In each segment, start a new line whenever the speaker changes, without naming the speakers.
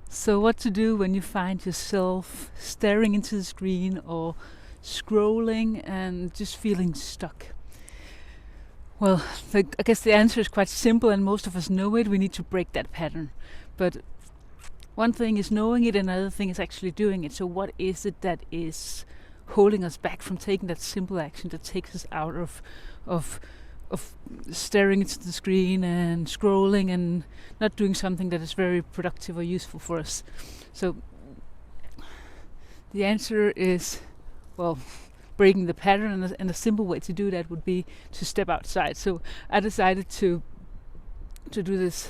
So, what to do when you find yourself staring into the screen or scrolling and just feeling stuck? Well, I guess the answer is quite simple, and most of us know it. We need to break that pattern. But one thing is knowing it, another thing is actually doing it. So, what is it that is holding us back from taking that simple action that takes us out of staring into the screen and scrolling and not doing something that is very productive or useful for us? So the answer is, well, breaking the pattern, and a simple way to do that would be to step outside. So I decided to do this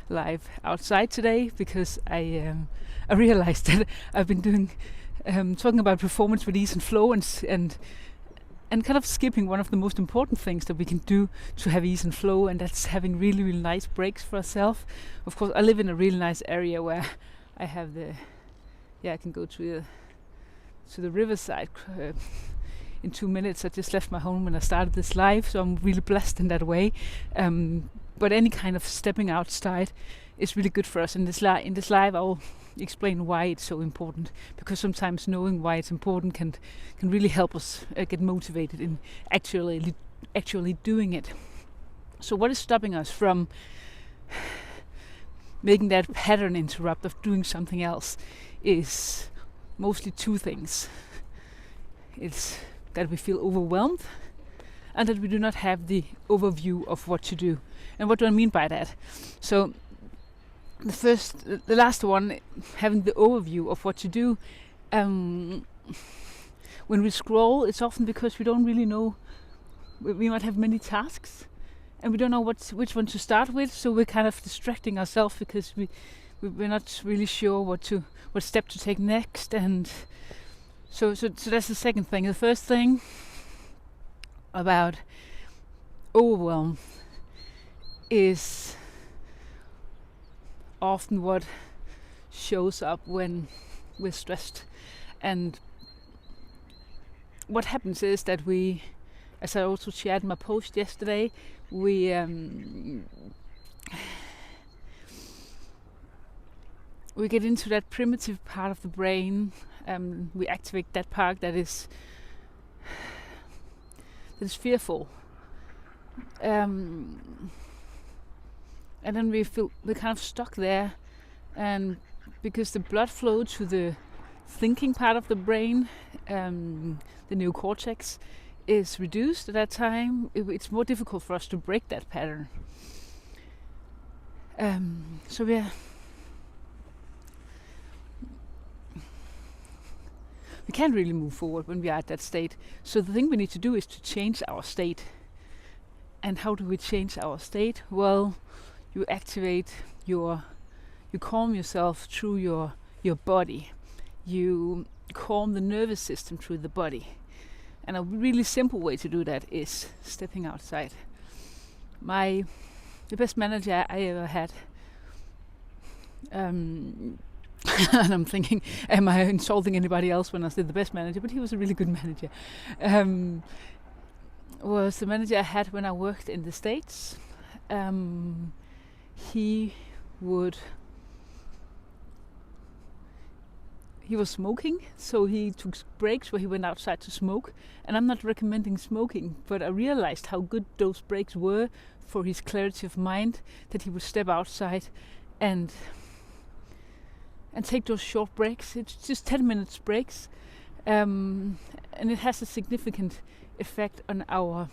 live outside today because I realized that I've been doing talking about performance with ease and flow and kind of skipping one of the most important things that we can do to have ease and flow, and that's having really, really nice breaks for ourselves. Of course, I live in a really nice area where I have I can go to the riverside in 2 minutes. I just left my home when I started this live, so I'm really blessed in that way. But any kind of stepping outside is really good for us. In this live, I'll explain why it's so important, because sometimes knowing why it's important can really help us get motivated in actually doing it. So what is stopping us from making that pattern interrupt of doing something else is mostly two things. It's that we feel overwhelmed and that we do not have the overview of what to do. And what do I mean by that? So the last one, having the overview of what to do. When we scroll, it's often because we don't really know. We might have many tasks, and we don't know which one to start with. So we're kind of distracting ourselves because we're not really sure what step to take next. And so that's the second thing. The first thing about overwhelm is often what shows up when we're stressed. And what happens is that we, as I also shared in my post yesterday, we get into that primitive part of the brain. We activate that part that is fearful. And then we're kind of stuck there, and because the blood flow to the thinking part of the brain, the neocortex, is reduced at that time, it's more difficult for us to break that pattern. So we can't really move forward when we are at that state. So the thing we need to do is to change our state. And how do we change our state? Well, you calm yourself through your body. You calm the nervous system through the body. And a really simple way to do that is stepping outside. The best manager I ever had, and I'm thinking, am I insulting anybody else when I say the best manager? But he was a really good manager. Was the manager I had when I worked in the States. He was smoking, so he took breaks where he went outside to smoke. And I'm not recommending smoking, but I realized how good those breaks were for his clarity of mind, that he would step outside and take those short breaks. It's just 10 minutes breaks, and it has a significant effect on our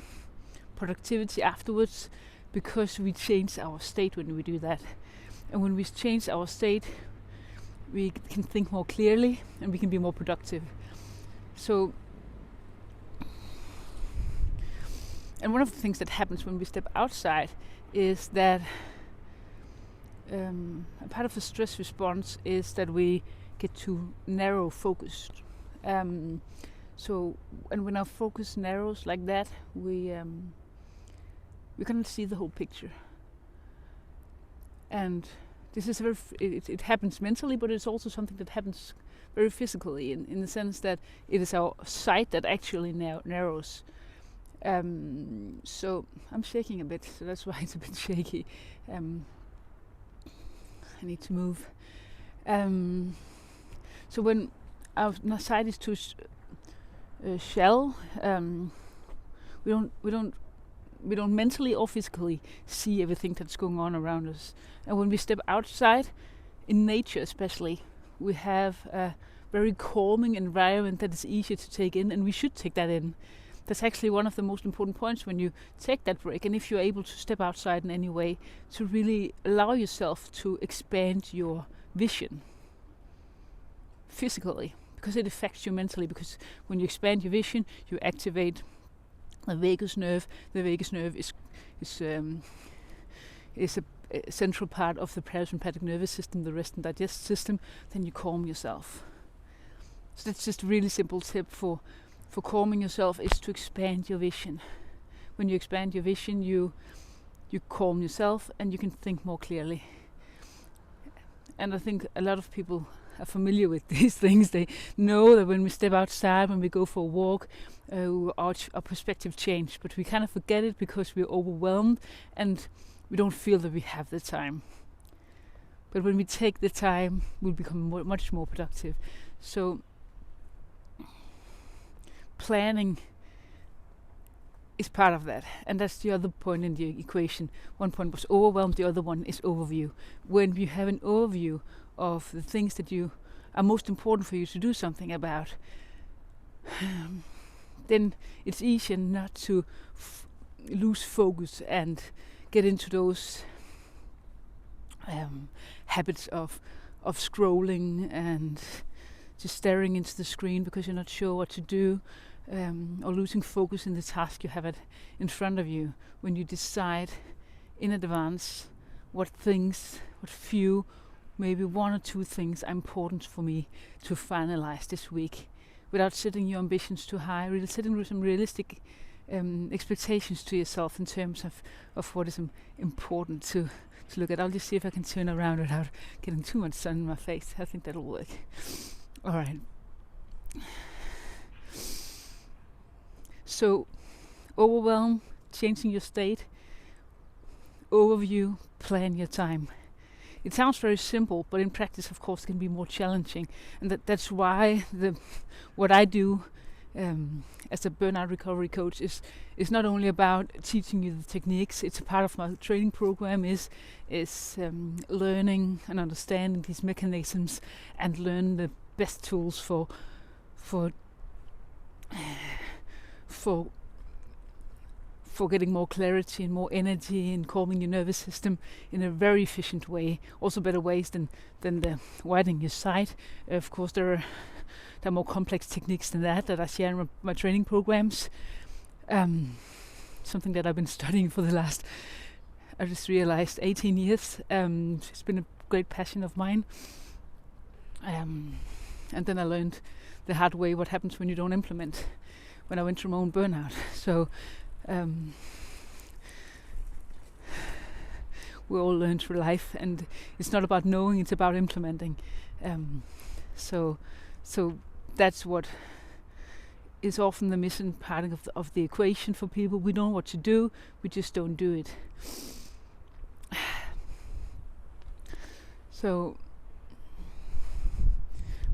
productivity afterwards, because we change our state when we do that. And when we change our state, we can think more clearly and we can be more productive. So, and one of the things that happens when we step outside is that a part of the stress response is that we get too narrow focused. So, and when our focus narrows like that, we cannot see the whole picture. And this is it happens mentally, but it's also something that happens very physically, in the sense that it is our sight that actually narrows. So I'm shaking a bit, so that's why it's a bit shaky. I need to move. So when our sight is too shallow, we don't mentally or physically see everything that's going on around us. And when we step outside, in nature especially, we have a very calming environment that is easier to take in, and we should take that in. That's actually one of the most important points when you take that break, and if you're able to step outside in any way, to really allow yourself to expand your vision physically, because it affects you mentally. Because when you expand your vision, you activate the vagus nerve. The vagus nerve is a central part of the parasympathetic nervous system, the rest and digest system. Then you calm yourself. So that's just a really simple tip for calming yourself, is to expand your vision. When you expand your vision, you calm yourself and you can think more clearly. And I think a lot of people are familiar with these things. They know that when we step outside, when we go for a walk, our perspective changes, but we kind of forget it because we're overwhelmed and we don't feel that we have the time. But when we take the time, we'll become much more productive. So planning is part of that, and that's the other point in the equation. One point was overwhelm, the other one is overview. When you have an overview of the things that you are most important for you to do something about, then it's easier not to lose focus and get into those habits of scrolling and just staring into the screen because you're not sure what to do, or losing focus in the task you have in front of you. When you decide in advance what few, maybe one or two things are important for me to finalize this week, without setting your ambitions too high, really setting some realistic expectations to yourself in terms of what is important to look at. I'll just see if I can turn around without getting too much sun in my face. I think that'll work. All right. So, overwhelm, changing your state. Overview, plan your time. It sounds very simple, but in practice, of course, it can be more challenging. And that's why what I do as a burnout recovery coach is not only about teaching you the techniques. It's a part of my training program is learning and understanding these mechanisms and learn the best tools for getting more clarity and more energy and calming your nervous system in a very efficient way. Also better ways than the widening your sight. Of course, there are more complex techniques than that I share in my training programs. Something that I've been studying for the last, I just realized, 18 years. It's been a great passion of mine. And then I learned the hard way what happens when you don't implement, when I went through my own burnout. So we all learn through life, and it's not about knowing, it's about implementing. So that's what is often the missing part of the equation for people. We know what to do, we just don't do it. So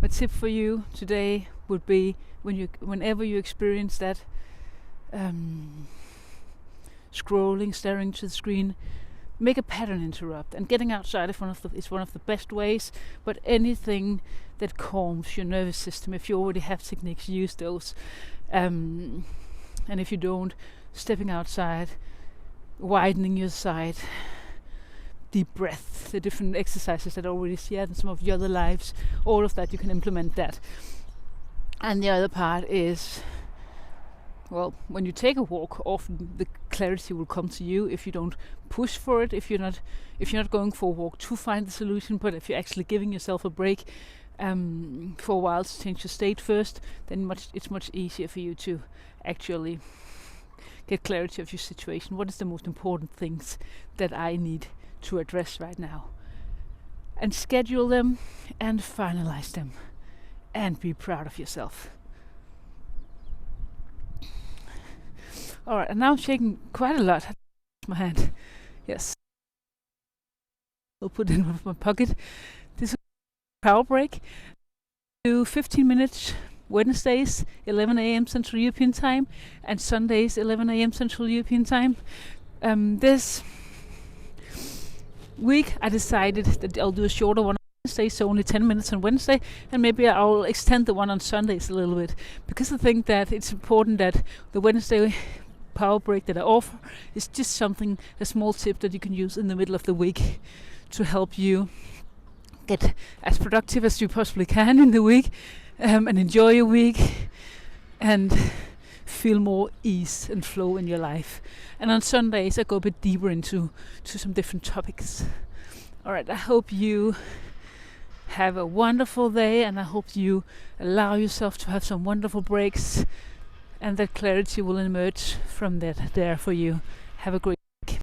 my tip for you today would be, whenever you experience that scrolling, staring to the screen, make a pattern interrupt. And getting outside is one of the best ways. But anything that calms your nervous system, if you already have techniques, use those. And if you don't, stepping outside, widening your sight, deep breath, the different exercises that I already shared in some of the other lives, all of that, you can implement that. And the other part is, well, when you take a walk, often the clarity will come to you if you don't push for it, if you're not going for a walk to find the solution, but if you're actually giving yourself a break for a while to change your state first, then it's much easier for you to actually get clarity of your situation. What is the most important things that I need to address right now? And schedule them and finalize them, and be proud of yourself. Alright, and now I'm shaking quite a lot. My hand. Yes. I'll put it in my pocket. This power break. Do 15 minutes Wednesdays, 11 a.m. Central European Time, and Sundays, 11 a.m. Central European Time. This week I decided that I'll do a shorter one on Wednesday, so only 10 minutes on Wednesday, and maybe I'll extend the one on Sundays a little bit, because I think that it's important that the Wednesday power break that I offer is just something, a small tip that you can use in the middle of the week to help you get as productive as you possibly can in the week, and enjoy your week and feel more ease and flow in your life. And on Sundays I go a bit deeper into some different topics. Alright, I hope you have a wonderful day, and I hope you allow yourself to have some wonderful breaks, and that clarity will emerge from that there for you. Have a great